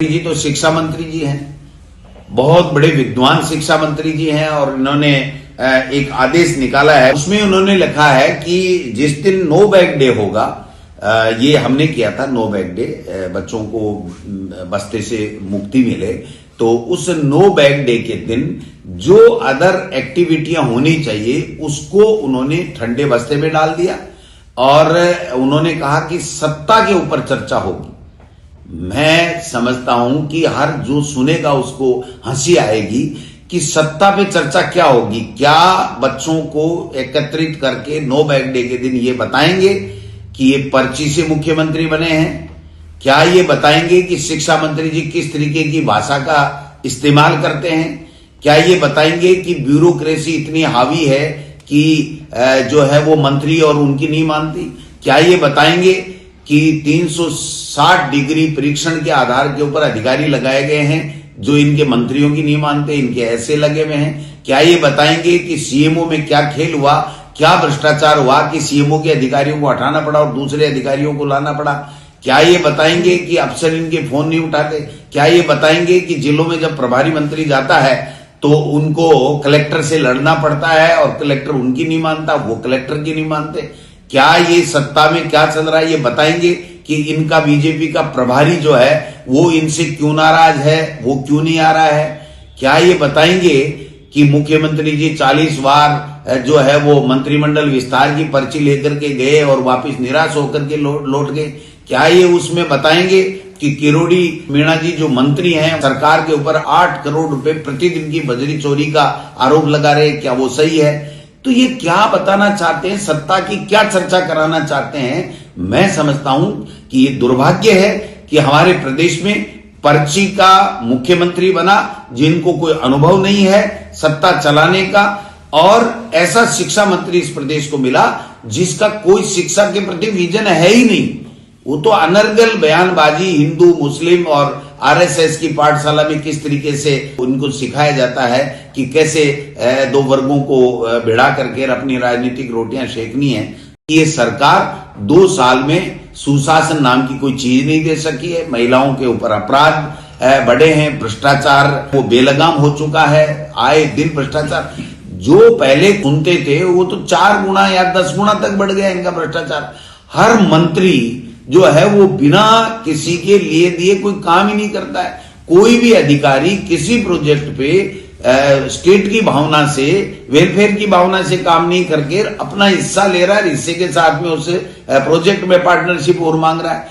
जी तो शिक्षा मंत्री जी हैं, बहुत बड़े विद्वान शिक्षा मंत्री जी हैं और इन्होंने एक आदेश निकाला है। उसमें उन्होंने लिखा है कि जिस दिन नो बैग डे होगा, ये हमने किया था नो बैग डे, बच्चों को बस्ते से मुक्ति मिले, तो उस नो बैग डे के दिन जो अदर एक्टिविटियां होनी चाहिए उसको उन्होंने ठंडे बस्ते में डाल दिया और उन्होंने कहा कि सत्ता के ऊपर चर्चा होगी। मैं समझता हूं कि हर जो सुनेगा उसको हंसी आएगी कि सत्ता पे चर्चा क्या होगी। क्या बच्चों को एकत्रित करके नो बैग डे के दिन ये बताएंगे कि ये पर्ची से मुख्यमंत्री बने हैं? क्या ये बताएंगे कि शिक्षा मंत्री जी किस तरीके की भाषा का इस्तेमाल करते हैं? क्या ये बताएंगे कि ब्यूरोक्रेसी इतनी हावी है कि जो है वो मंत्री और उनकी नहीं मानती? क्या ये बताएंगे कि 360 डिग्री परीक्षण के आधार के ऊपर अधिकारी लगाए गए हैं जो इनके मंत्रियों की नहीं मानते, इनके ऐसे लगे हुए हैं? क्या ये बताएंगे कि सीएमओ में क्या खेल हुआ, क्या भ्रष्टाचार हुआ कि सीएमओ के अधिकारियों को हटाना पड़ा और दूसरे अधिकारियों को लाना पड़ा? क्या ये बताएंगे कि अफसर इनके फोन नहीं उठाते? क्या ये बताएंगे कि जिलों में जब प्रभारी मंत्री जाता है तो उनको कलेक्टर से लड़ना पड़ता है और कलेक्टर उनकी नहीं मानता, वो कलेक्टर की नहीं मानते? क्या ये सत्ता में क्या चल रहा है ये बताएंगे कि इनका बीजेपी का प्रभारी जो है वो इनसे क्यों नाराज है, वो क्यों नहीं आ रहा है? क्या ये बताएंगे कि मुख्यमंत्री जी 40 बार जो है वो मंत्रिमंडल विस्तार की पर्ची लेकर के गए और वापस निराश होकर के लौट गए? क्या ये उसमें बताएंगे कि किरोड़ी मीणा जी जो मंत्री हैं सरकार के ऊपर 8 करोड़ रुपए प्रतिदिन की बजरी चोरी का आरोप लगा रहे, क्या वो सही है? तो ये क्या बताना चाहते हैं, सत्ता की क्या चर्चा कराना चाहते हैं? मैं समझता हूं कि ये दुर्भाग्य है कि हमारे प्रदेश में पर्ची का मुख्यमंत्री बना जिनको कोई अनुभव नहीं है सत्ता चलाने का, और ऐसा शिक्षा मंत्री इस प्रदेश को मिला जिसका कोई शिक्षा के प्रति विजन है ही नहीं। वो तो अनर्गल बयानबाजी हिंदू मुस्लिम और आरएसएस की पाठशाला में किस तरीके से उनको सिखाया जाता है कि कैसे दो वर्गों को भिड़ा करके अपनी राजनीतिक रोटियां सेकनी है। ये सरकार 2 साल में सुशासन नाम की कोई चीज नहीं दे सकी है। महिलाओं के ऊपर अपराध बढ़े हैं, भ्रष्टाचार वो बेलगाम हो चुका है, आए दिन भ्रष्टाचार। जो पहले सुनते थे वो तो 4 गुना या 10 गुना तक बढ़ गया इनका भ्रष्टाचार। हर मंत्री जो है वो बिना किसी के लिए दिए कोई काम ही नहीं करता है। कोई भी अधिकारी किसी प्रोजेक्ट पे स्टेट की भावना से, वेलफेयर की भावना से काम नहीं करके अपना हिस्सा ले रहा है, हिस्से के साथ में उसे प्रोजेक्ट में पार्टनरशिप और मांग रहा है।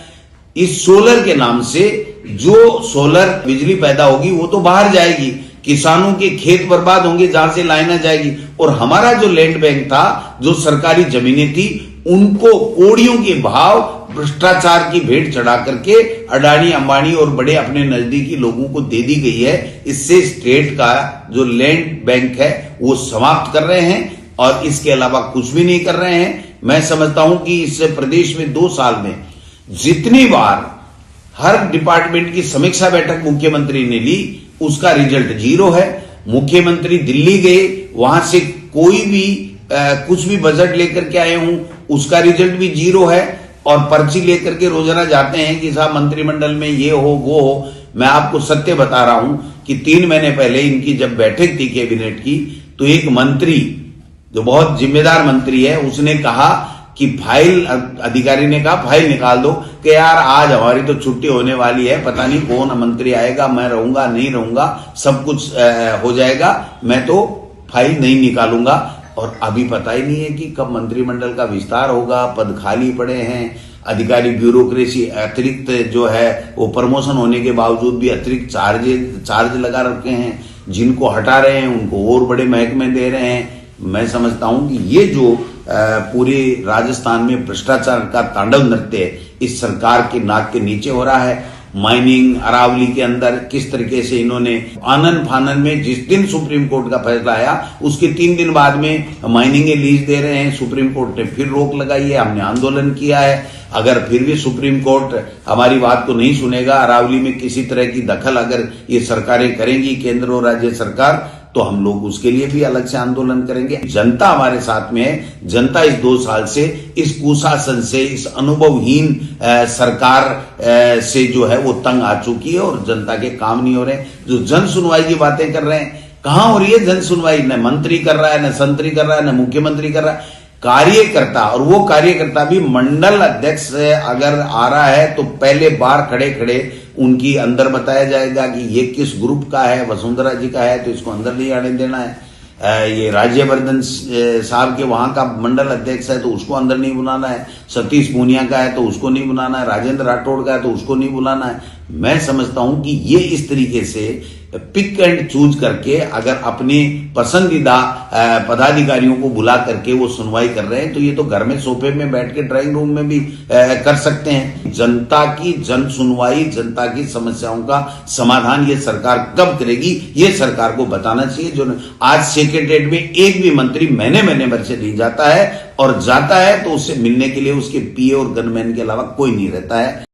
इस सोलर के नाम से जो सोलर बिजली पैदा होगी वो तो बाहर जाएगी, किसानों के खेत बर्बाद होंगे जहां से लाइना जाएगी, और हमारा जो लैंड बैंक था, जो सरकारी जमीनें थी, उनको कोड़ियों के भाव भ्रष्टाचार की भेंट चढ़ा करके अडानी अंबानी और बड़े अपने नजदीकी लोगों को दे दी गई है। इससे स्टेट का जो लैंड बैंक है वो समाप्त कर रहे हैं और इसके अलावा कुछ भी नहीं कर रहे हैं। मैं समझता हूं कि इस प्रदेश में 2 साल में जितनी बार हर डिपार्टमेंट की समीक्षा बैठक मुख्यमंत्री ने ली उसका रिजल्ट 0 है। मुख्यमंत्री दिल्ली गए, वहां से कोई भी कुछ भी बजट लेकर के आए हूं उसका रिजल्ट भी 0 है, और पर्ची लेकर के रोजाना जाते हैं कि साहब मंत्रिमंडल में ये हो वो हो। मैं आपको सत्य बता रहा हूं कि 3 महीने पहले इनकी जब बैठक थी कैबिनेट की, तो एक मंत्री जो बहुत जिम्मेदार मंत्री है उसने कहा कि फाइल, अधिकारी ने कहा फाइल निकाल दो कि यार आज हमारी तो छुट्टी होने वाली है, पता नहीं कौन मंत्री आएगा, मैं रहूंगा नहीं रहूंगा, सब कुछ हो जाएगा, मैं तो फाइल नहीं निकालूंगा। और अभी पता ही नहीं है कि कब मंत्रिमंडल का विस्तार होगा, पद खाली पड़े हैं, अधिकारी ब्यूरोक्रेसी अतिरिक्त जो है वो प्रमोशन होने के बावजूद भी अतिरिक्त चार्ज लगा रखे हैं, जिनको हटा रहे हैं उनको और बड़े महकमे दे रहे हैं। मैं समझता हूं कि ये जो पूरे राजस्थान में भ्रष्टाचार का तांडव नृत्य है इस सरकार के नाक के नीचे हो रहा है। माइनिंग अरावली के अंदर किस तरीके से इन्होंने आनन फानन में, जिस दिन सुप्रीम कोर्ट का फैसला आया उसके 3 दिन बाद में माइनिंग लीज दे रहे हैं। सुप्रीम कोर्ट ने फिर रोक लगाई है, हमने आंदोलन किया है। अगर फिर भी सुप्रीम कोर्ट हमारी बात को नहीं सुनेगा, अरावली में किसी तरह की दखल अगर ये सरकारें करेंगी, केंद्र और राज्य सरकार, तो हम लोग उसके लिए भी अलग से आंदोलन करेंगे। जनता हमारे साथ में है। जनता इस 2 साल से, इस कुशासन से, इस अनुभवहीन सरकार से जो है वो तंग आ चुकी है और जनता के काम नहीं हो रहे। जो जन सुनवाई की बातें कर रहे हैं, कहां हो रही है जन सुनवाई? न मंत्री कर रहा है, न संतरी कर रहा है, न मुख्यमंत्री कर रहा है। कार्यकर्ता, और वो कार्यकर्ता भी मंडल अध्यक्ष अगर आ रहा है तो पहले बार खड़े खड़े उनकी अंदर बताया जाएगा कि ये किस ग्रुप का है। वसुंधरा जी का है तो इसको अंदर नहीं आने देना है। ये राज्यवर्धन साहब के वहां का मंडल अध्यक्ष है तो उसको अंदर नहीं बुलाना है। सतीश पूनिया का है तो उसको नहीं बुलाना है। राजेंद्र राठौड़ का है तो उसको नहीं बुलाना है। मैं समझता हूं कि ये इस तरीके से पिक एंड चूज करके अगर अपने पसंदीदा पदाधिकारियों को बुला करके वो सुनवाई कर रहे हैं तो ये तो घर में सोफे में बैठ के ड्राइंग रूम में भी कर सकते हैं। जनता की जन सुनवाई, जनता की समस्याओं का समाधान ये सरकार कब करेगी, ये सरकार को बताना चाहिए। जो आज सेक्रेटरीट में एक भी मंत्री महीने भर से नहीं जाता है, और जाता है तो उससे मिलने के लिए उसके पीए और गनमैन के अलावा कोई नहीं रहता है।